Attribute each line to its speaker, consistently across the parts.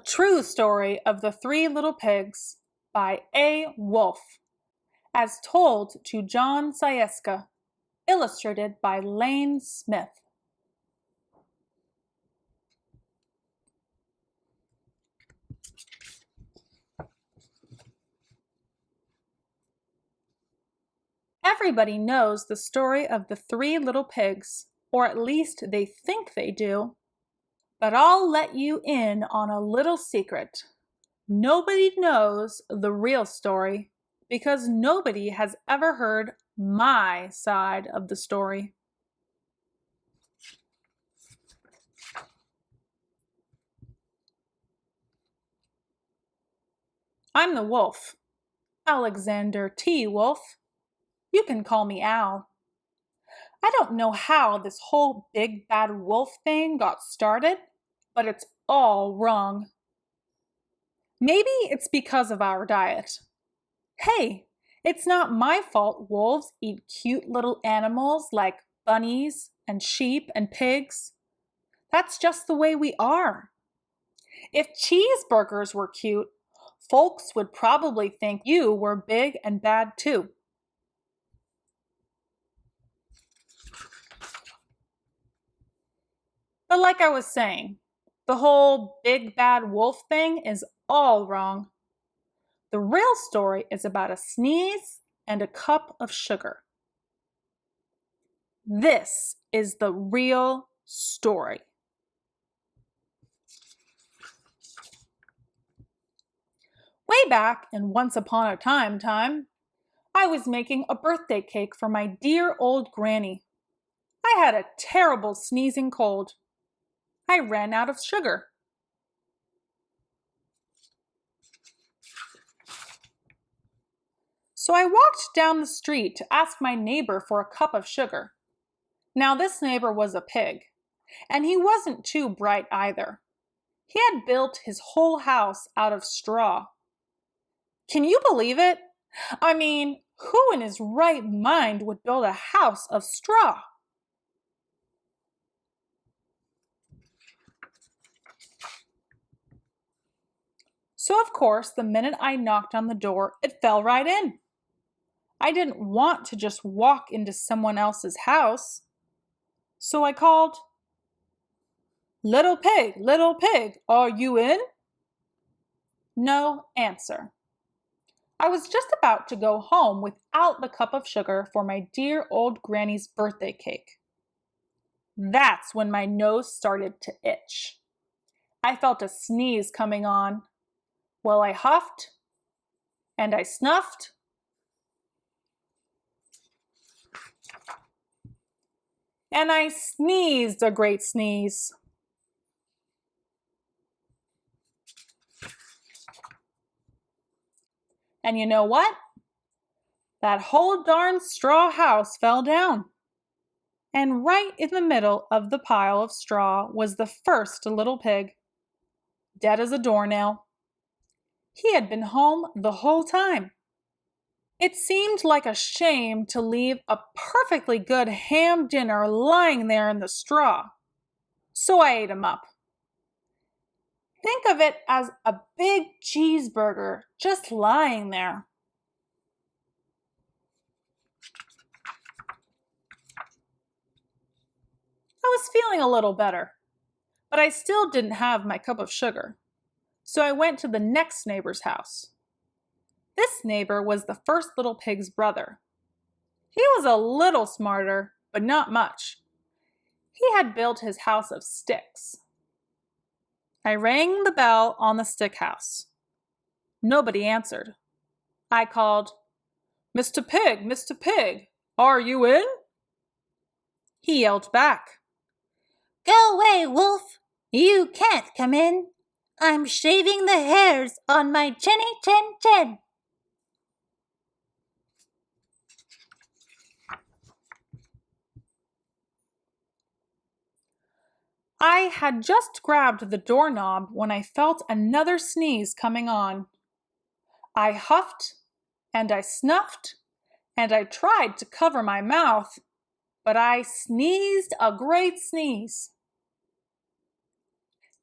Speaker 1: true story of the Three Little Pigs by A. Wolfe, as told to Jon Scieszka, illustrated by Lane Smith. Everybody knows the story of the Three Little Pigs, or at least they think they do. But I'll let you in on a little secret. Nobody knows the real story because nobody has ever heard my side of the story. I'm the wolf, Alexander T. Wolfe. You can call me Al. I don't know how this whole big bad wolf thing got started, but it's all wrong. Maybe it's because of our diet. Hey, it's not my fault wolves eat cute little animals like bunnies and sheep and pigs. That's just the way we are. If cheeseburgers were cute, folks would probably think you were big and bad too. But like I was saying, the whole big bad wolf thing is all wrong. The real story is about a sneeze and a cup of sugar. This is the real story. Way back in Once Upon a Time, I was making a birthday cake for my dear old granny. I had a terrible sneezing cold. I ran out of sugar. So I walked down the street to ask my neighbor for a cup of sugar. Now this neighbor was a pig, and he wasn't too bright either. He had built his whole house out of straw. Can you believe it? I mean, who in his right mind would build a house of straw? So of course, the minute I knocked on the door, it fell right in. I didn't want to just walk into someone else's house. So I called, little pig, are you in?" No answer. I was just about to go home without the cup of sugar for my dear old granny's birthday cake. That's when my nose started to itch. I felt a sneeze coming on. Well, I huffed and I snuffed. And I sneezed a great sneeze. And you know what? That whole darn straw house fell down. And right in the middle of the pile of straw was the first little pig, dead as a doornail. He had been home the whole time. It seemed like a shame to leave a perfectly good ham dinner lying there in the straw. So I ate him up. Think of it as a big cheeseburger just lying there. I was feeling a little better, but I still didn't have my cup of sugar. So I went to the next neighbor's house. This neighbor was the first little pig's brother. He was a little smarter, but not much. He had built his house of sticks. I rang the bell on the stick house. Nobody answered. I called, Mr. Pig, are you in?" He yelled back,
Speaker 2: "Go away, wolf! You can't come in. I'm shaving the hairs on my chinny chin chin."
Speaker 1: I had just grabbed the doorknob when I felt another sneeze coming on. I huffed and I snuffed and I tried to cover my mouth, but I sneezed a great sneeze.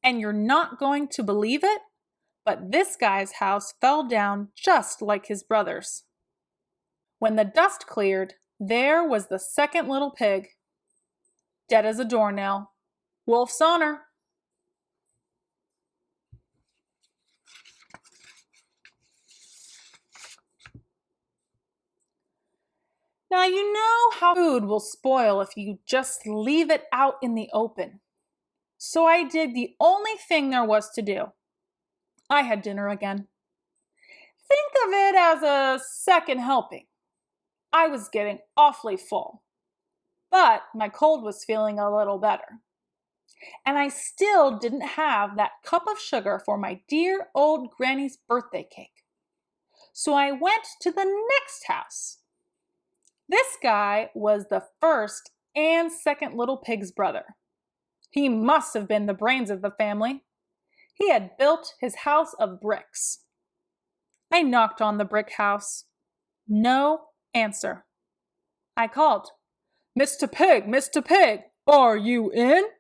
Speaker 1: And you're not going to believe it, But this guy's house fell down just like his brother's. When the dust cleared, there was the second little pig, dead as a doornail. Wolf's honor. Now you know how food will spoil if you just leave it out in the open. So I did the only thing there was to do. I had dinner again. Think of it as a second helping. I was getting awfully full, but my cold was feeling a little better. And I still didn't have that cup of sugar for my dear old granny's birthday cake. So I went to the next house. This guy was the first and second little pig's brother. He must have been the brains of the family. He had built his house of bricks. I knocked on the brick house. No answer. I called, "Mr. Pig, Mr. Pig, are you in?"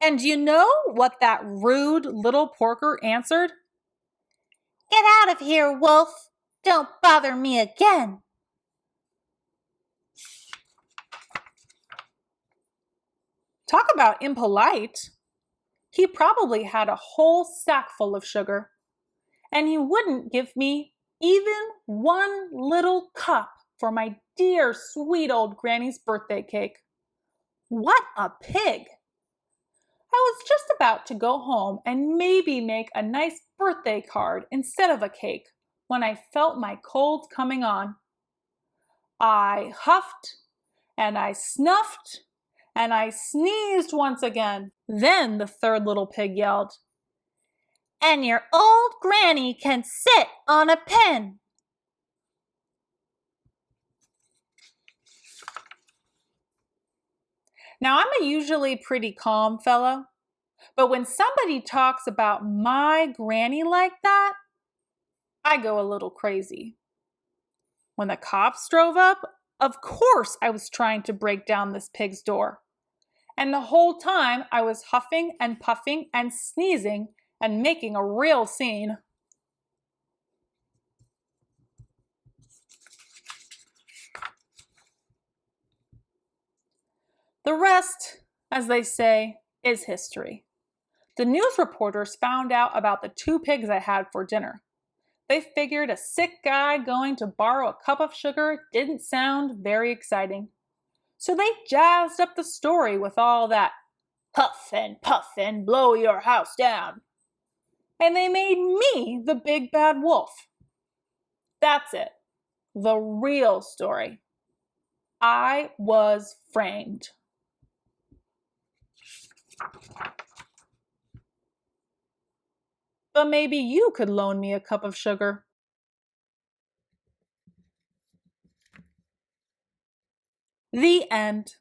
Speaker 1: And you know what that rude little porker answered?
Speaker 2: Get out of here, Wolf! Don't bother me again!
Speaker 1: Talk about impolite. He probably had a whole sack full of sugar, and he wouldn't give me even one little cup for my dear sweet old granny's birthday cake. What a pig! I was just about to go home and maybe make a nice birthday card instead of a cake when I felt my cold coming on. I huffed and I snuffed and I sneezed once again. Then the third little pig yelled,
Speaker 2: "And your old granny can sit on a pen!"
Speaker 1: Now, I'm a usually pretty calm fellow, but when somebody talks about my granny like that, I go a little crazy. When the cops drove up, of course I was trying to break down this pig's door. And the whole time I was huffing and puffing and sneezing and making a real scene. The rest, as they say, is history. The news reporters found out about the two pigs I had for dinner. They figured a sick guy going to borrow a cup of sugar didn't sound very exciting. So they jazzed up the story with all that huff and puff and blow your house down. And they made me the big bad wolf. That's it. The real story. I was framed. But maybe you could loan me a cup of sugar. The end.